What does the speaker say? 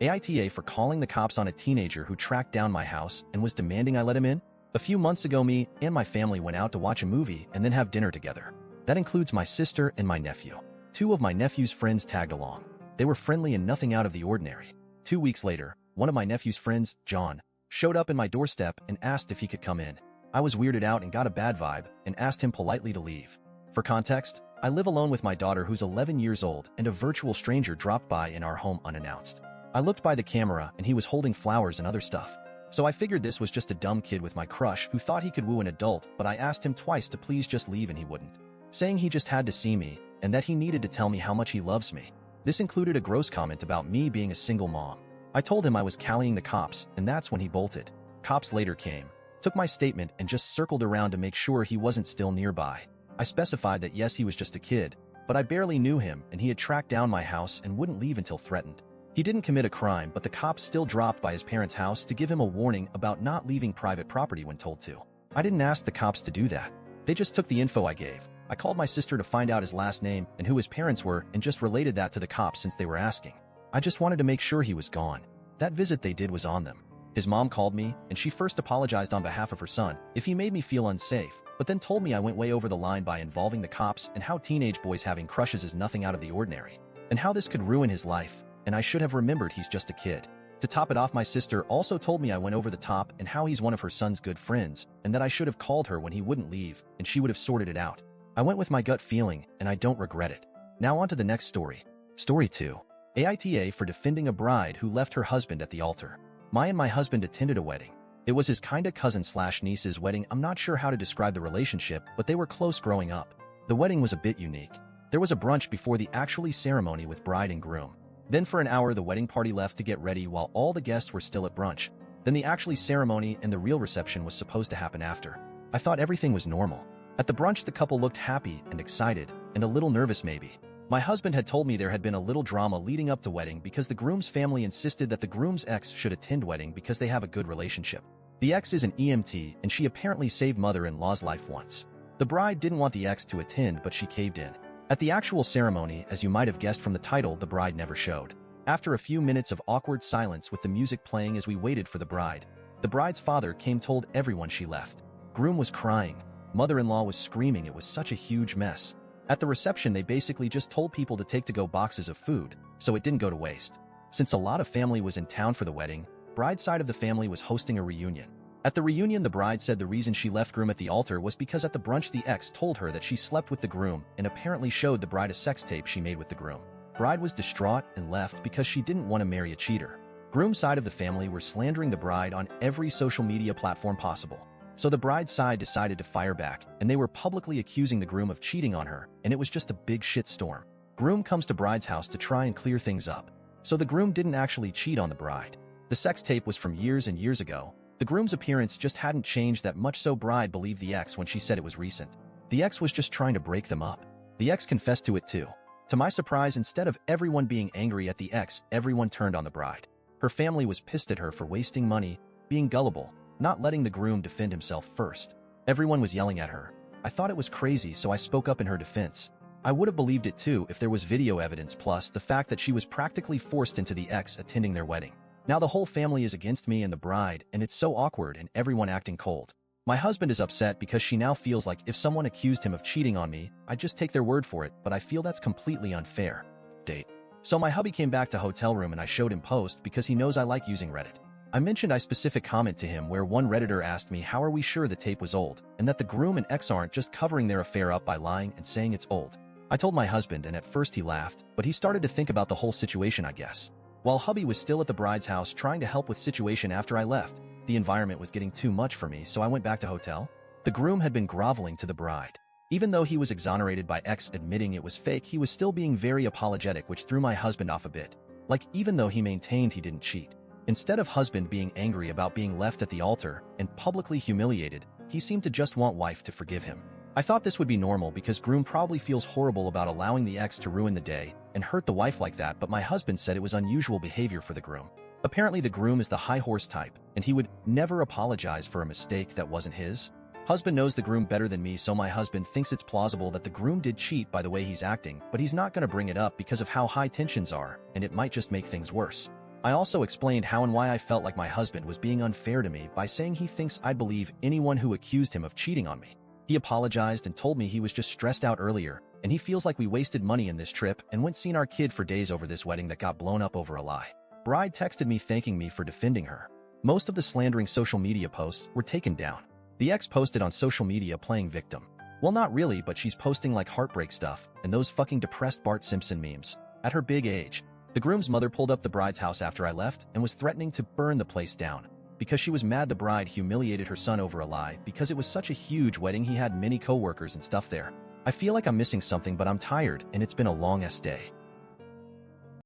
AITA for calling the cops on a teenager who tracked down my house and was demanding I let him in? A few months ago, me and my family went out to watch a movie and then have dinner together. That includes my sister and my nephew. Two of my nephew's friends tagged along. They were friendly and nothing out of the ordinary. 2 weeks later, one of my nephew's friends, John, showed up in my doorstep and asked if he could come in. I was weirded out and got a bad vibe and asked him politely to leave. For context, I live alone with my daughter who's 11 years old, and a virtual stranger dropped by in our home unannounced. I looked by the camera and he was holding flowers and other stuff. So I figured this was just a dumb kid with my crush who thought he could woo an adult, but I asked him twice to please just leave and he wouldn't, saying he just had to see me and that he needed to tell me how much he loves me. This included a gross comment about me being a single mom. I told him I was calling the cops, and that's when he bolted. Cops later came, took my statement and just circled around to make sure he wasn't still nearby. I specified that yes, he was just a kid, but I barely knew him and he had tracked down my house and wouldn't leave until threatened. He didn't commit a crime, but the cops still dropped by his parents' house to give him a warning about not leaving private property when told to. I didn't ask the cops to do that. They just took the info I gave. I called my sister to find out his last name and who his parents were and just related that to the cops since they were asking. I just wanted to make sure he was gone. That visit they did was on them. His mom called me, and she first apologized on behalf of her son if he made me feel unsafe, but then told me I went way over the line by involving the cops and how teenage boys having crushes is nothing out of the ordinary, and how this could ruin his life, and I should have remembered he's just a kid. To top it off, my sister also told me I went over the top and how he's one of her son's good friends, and that I should have called her when he wouldn't leave, and she would have sorted it out. I went with my gut feeling, and I don't regret it. Now on to the next story. Story 2. AITA for defending a bride who left her husband at the altar. My husband attended a wedding. It was his kinda cousin/niece's wedding. I'm not sure how to describe the relationship, but they were close growing up. The wedding was a bit unique. There was a brunch before the actual ceremony with bride and groom. Then for an hour the wedding party left to get ready while all the guests were still at brunch. Then the actual ceremony and the real reception was supposed to happen after. I thought everything was normal. At the brunch the couple looked happy and excited, and a little nervous maybe. My husband had told me there had been a little drama leading up to wedding because the groom's family insisted that the groom's ex should attend wedding because they have a good relationship. The ex is an EMT and she apparently saved mother-in-law's life once. The bride didn't want the ex to attend, but she caved in. At the actual ceremony, as you might have guessed from the title, the bride never showed. After a few minutes of awkward silence with the music playing as we waited for the bride's father came, told everyone she left. Groom was crying. Mother-in-law was screaming. It was such a huge mess. At the reception, they basically just told people to take to-go boxes of food, so it didn't go to waste. Since a lot of family was in town for the wedding, bride's side of the family was hosting a reunion. At the reunion, the bride said the reason she left groom at the altar was because at the brunch the ex told her that she slept with the groom and apparently showed the bride a sex tape she made with the groom. Bride was distraught and left because she didn't want to marry a cheater. Groom's side of the family were slandering the bride on every social media platform possible. So the bride's side decided to fire back, and they were publicly accusing the groom of cheating on her, and it was just a big shitstorm. Groom comes to bride's house to try and clear things up. So the groom didn't actually cheat on the bride. The sex tape was from years and years ago. The groom's appearance just hadn't changed that much, so bride believed the ex when she said it was recent. The ex was just trying to break them up. The ex confessed to it too. To my surprise, instead of everyone being angry at the ex, everyone turned on the bride. Her family was pissed at her for wasting money, being gullible, not letting the groom defend himself first. Everyone was yelling at her. I thought it was crazy, so I spoke up in her defense. I would have believed it too if there was video evidence, plus the fact that she was practically forced into the ex attending their wedding. Now the whole family is against me and the bride, and it's so awkward and everyone acting cold. My husband is upset because she now feels like if someone accused him of cheating on me, I'd just take their word for it, but I feel that's completely unfair. Date. So my hubby came back to hotel room and I showed him post because he knows I like using Reddit. I mentioned a specific comment to him where one Redditor asked me how are we sure the tape was old, and that the groom and ex aren't just covering their affair up by lying and saying it's old. I told my husband, and at first he laughed, but he started to think about the whole situation, I guess. While hubby was still at the bride's house trying to help with situation after I left, the environment was getting too much for me, so I went back to hotel. The groom had been groveling to the bride. Even though he was exonerated by ex admitting it was fake, he was still being very apologetic, which threw my husband off a bit. Like, even though he maintained he didn't cheat. Instead of husband being angry about being left at the altar and publicly humiliated, he seemed to just want wife to forgive him. I thought this would be normal because groom probably feels horrible about allowing the ex to ruin the day and hurt the wife like that, but my husband said it was unusual behavior for the groom. Apparently the groom is the high horse type, and he would never apologize for a mistake that wasn't his. Husband knows the groom better than me, so my husband thinks it's plausible that the groom did cheat by the way he's acting, but he's not going to bring it up because of how high tensions are, and it might just make things worse. I also explained how and why I felt like my husband was being unfair to me by saying he thinks I'd believe anyone who accused him of cheating on me. He apologized and told me he was just stressed out earlier, and he feels like we wasted money in this trip and went seeing our kid for days over this wedding that got blown up over a lie. Bride texted me thanking me for defending her. Most of the slandering social media posts were taken down. The ex posted on social media playing victim. Well, not really, but she's posting like heartbreak stuff and those fucking depressed Bart Simpson memes. At her big age, the groom's mother pulled up the bride's house after I left and was threatening to burn the place down because she was mad the bride humiliated her son over a lie because it was such a huge wedding he had many co-workers and stuff there. I feel like I'm missing something, but I'm tired and it's been a long-ass day.